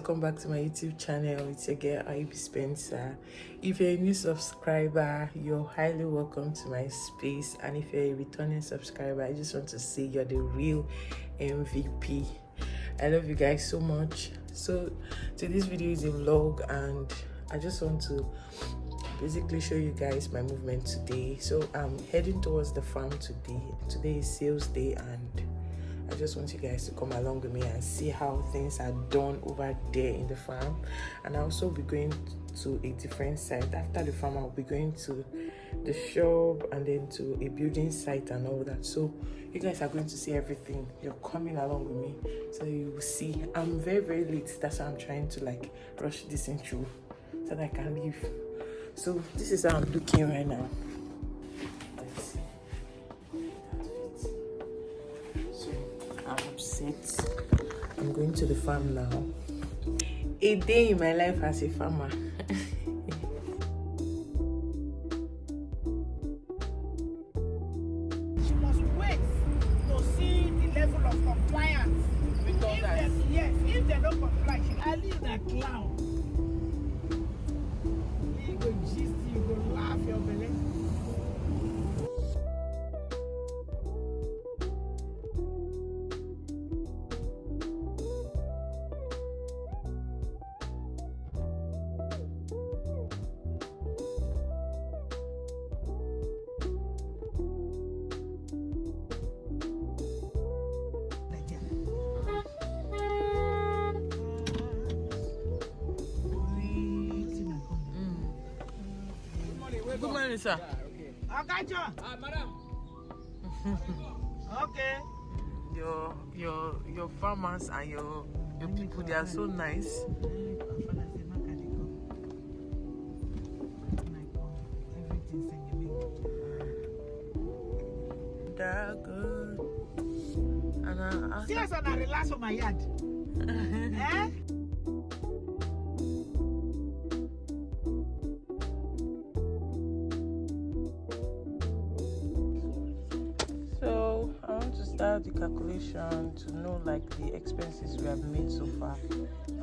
welcome back to my YouTube channel. It's your girl IB Spencer. If you're a new subscriber, you're highly welcome to my space, and if you're a returning subscriber, I just want to say you're the real MVP. I love you guys so much. So today's video is a vlog, and I just want to basically show you guys my movement today. So I'm heading towards the farm today. Today is sales day, and I just want you guys to come along with me and see how things are done over there in the farm. And I'll also be going to a different site. After the farm, I'll be going to the shop and then to a building site and all that. So you guys are going to see everything. You're coming along with me, so you will see. I'm very late. That's why I'm trying to rush this intro so that I can leave. So this is how I'm looking right now. Let's see. I'm upset. I'm going to the farm now. A day in my life as a farmer. She must wait to see the level of compliance. With all that. Yes, if they don't comply, I leave that clown. You go gist, you go laugh your belly. Good morning, sir. Okay, John. Madam. Okay. Your farmers and your people, they are so nice. They're good. And Serious and I relax on my yard. Eh? So I want to start the calculation to know the expenses we have made so far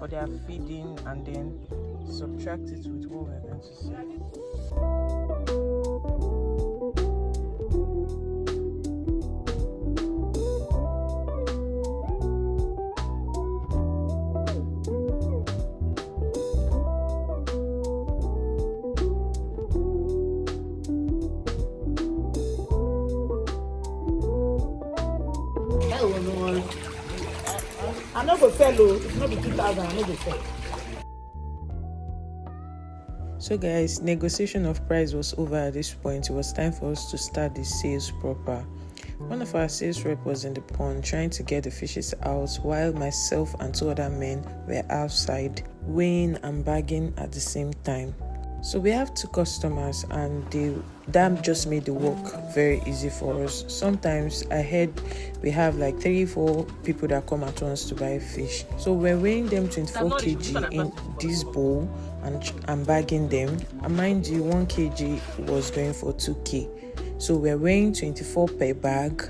for their feeding, and then subtract it with what we're going to see. I'm not going to sell, it's not 2,000, I'm not going to sell. So guys, negotiation of price was over at this point. It was time for us to start the sales proper. One of our sales rep was in the pond trying to get the fishes out, while myself and two other men were outside weighing and bagging at the same time. So we have two customers, and that just made the work very easy for us. Sometimes I heard we have 3-4 people that come at once to buy fish. So we're weighing them 24 kg in this bowl and bagging them. And mind you, 1 kg was going for 2k. So we're weighing 24 per bag.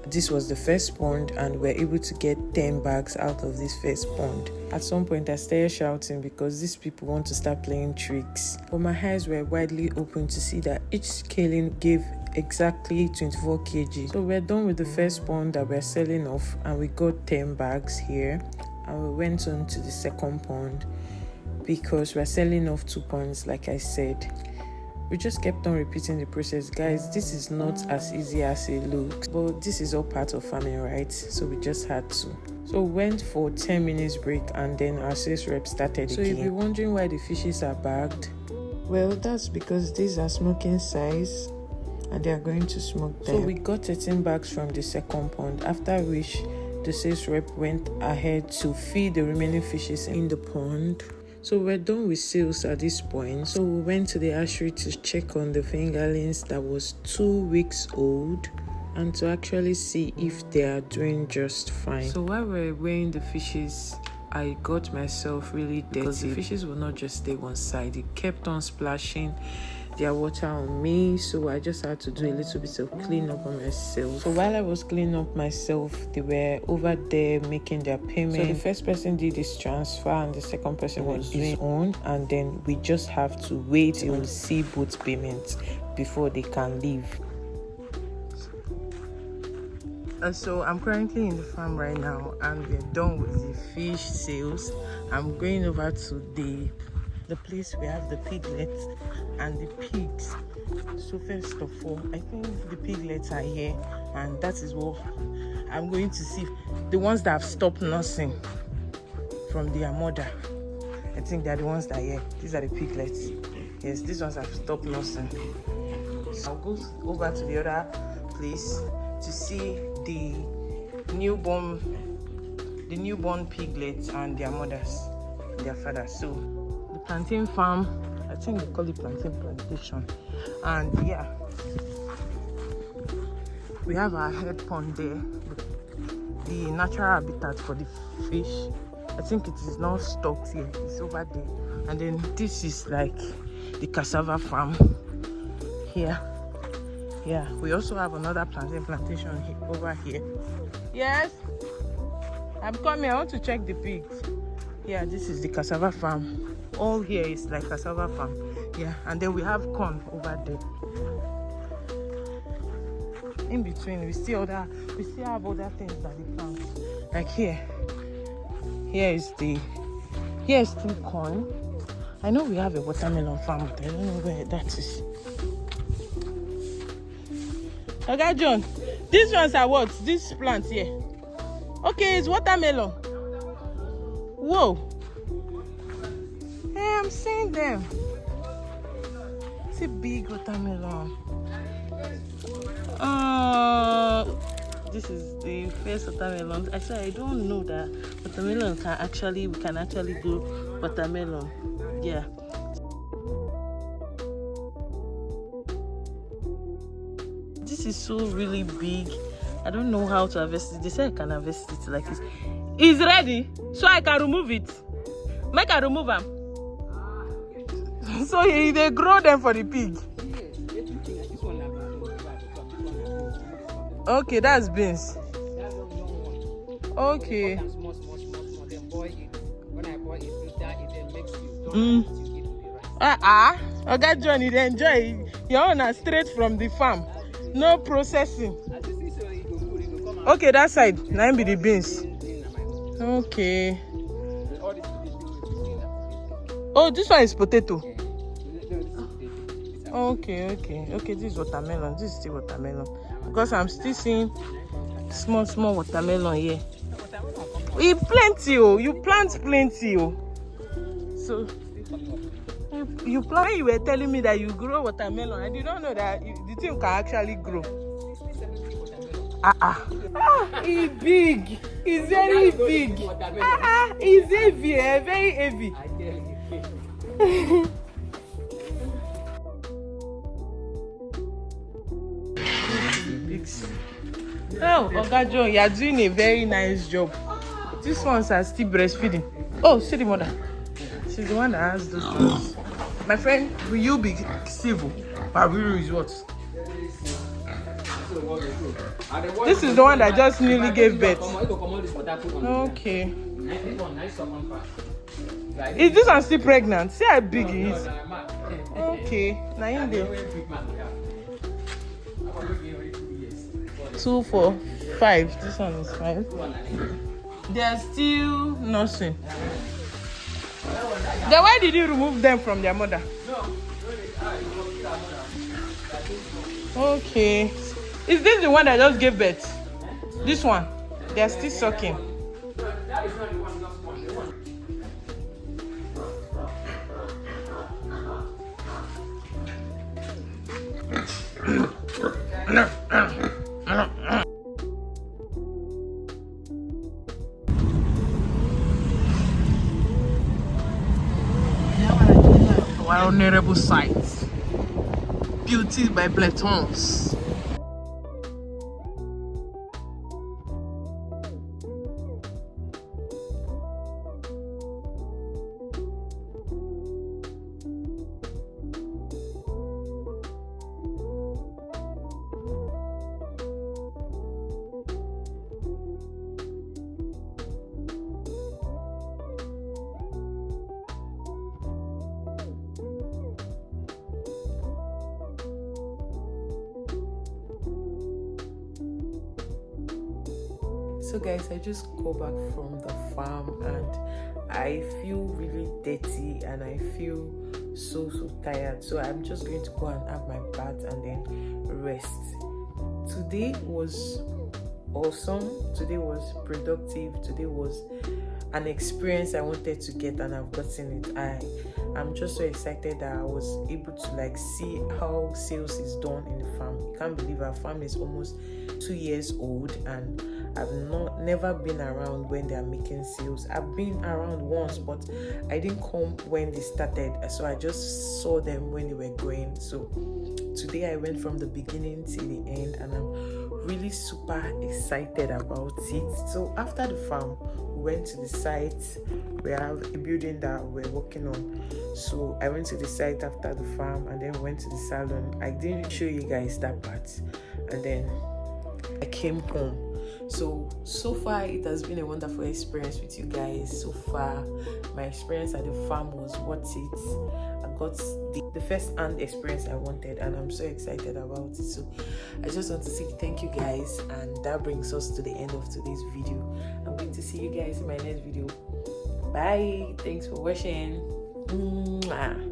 This was the first pond, and we're able to get 10 bags out of this first pond. At some point I started shouting because these people want to start playing tricks, but my eyes were widely open to see that each scaling gave exactly 24 kg. So we're done with the first pond that we're selling off, and we got 10 bags here, and we went on to the second pond because we're selling off 2 ponds. Like I said, we just kept on repeating the process. Guys, this is not as easy as it looks, but this is all part of farming, right? So we just had to. So we went for 10 minutes break, and then our sales rep started again. So if you're wondering why the fishes are bagged, well, that's because these are smoking size and they are going to smoke them. So we got 13 bags from the second pond, after which the sales rep went ahead to feed the remaining fishes in the pond. So we're done with sales at this point. So we went to the hatchery to check on the fingerlings that was 2 weeks old, and to actually see if they are doing just fine. So while we're weighing the fishes, I got myself really dirty because the fishes will not just stay one side. It kept on splashing their water on me, so I just had to do a little bit of clean up on myself. So while I was cleaning up myself, they were over there making their payment. So the first person did his transfer and the second person was doing his own, and then we just have to wait till we see both payments before they can leave. So I'm currently in the farm right now, and we're done with the fish sales. I'm going over to the place we have the piglets and the pigs. So first of all, I think the piglets are here, and that is what I'm going to see. The ones that have stopped nursing from their mother, I think they're the ones that are here. These are the piglets. Yes, these ones have stopped nursing. So I'll go over to the other place to see the newborn piglets and their mothers, their fathers. So the plantain farm, I think they call it plantain plantation, and yeah, we have our head pond there, the natural habitat for the fish. I think it is not stocked here, it's over there. And then this is like the cassava farm here. Yeah, we also have another plantation here, over here. Yes, I'm coming. I want to check the pigs. Yeah, this is the cassava farm. All here is like cassava farm. Yeah, and then we have corn over there. In between, we still have other things that we plant. Like here is still corn. I know we have a watermelon farm, but I don't know where that is. Okay, John, these ones are what? These plants here. Okay, it's watermelon. Whoa. Hey, I'm seeing them. It's a big watermelon. This is the first watermelon. Actually, I don't know that watermelon we can actually do watermelon. Yeah. This is so really big. I don't know how to harvest it. They say I can harvest it like this. It's ready, so I can remove it. Make I remove them. So they grow them for the pig. Okay, that's beans. Okay. Okay, John, you enjoy your own straight from the farm. No processing. Okay, that side. Now be the beans. Okay. Oh, this one is potato. Okay. This is watermelon. This is still watermelon. Because I'm still seeing small watermelon here. You plenty, you plant plenty, So you plant. You were telling me that you grow watermelon. I did not know that the thing can actually grow. It's big. It's very big. It's heavy, very heavy. Oh, Oga John, you are doing a very nice job. These ones are still breastfeeding. Oh, see the mother. She's the one that has those ones. My friend, will you be civil? Babiru is what? This is the one that just newly gave birth. Okay. Is this one still pregnant? See how big it is. Okay. Now in there. 2, 4, 5. This one is 5. They are still nursing. Then why did you remove them from their mother? Okay. Is this the one that just gave birth? This one? They are still sucking. Our honorable sites, beauty by Bletons. So guys, I just go back from the farm and I feel really dirty and I feel so tired. So I'm just going to go and have my bath and then rest. Today was awesome. Today was productive. Today was an experience I wanted to get and I've gotten it. I'm just so excited that I was able to see how sales is done in the farm. You can't believe our farm is almost 2 years old and I've never been around when they are making sales. I've been around once, but I didn't come when they started, so I just saw them when they were going. So today I went from the beginning till the end and I'm really super excited about it. So after the farm, we went to the site. We have a building that we're working on. So I went to the site after the farm and then went to the salon. I didn't show you guys that part. And then I came home. So far it has been a wonderful experience with you guys. So far my experience at the farm was worth it. I got the first hand experience I wanted and I'm so excited about it. So I just want to say thank you guys, and that brings us to the end of today's video. I'm going to see you guys in my next video. Bye. Thanks for watching. Mwah.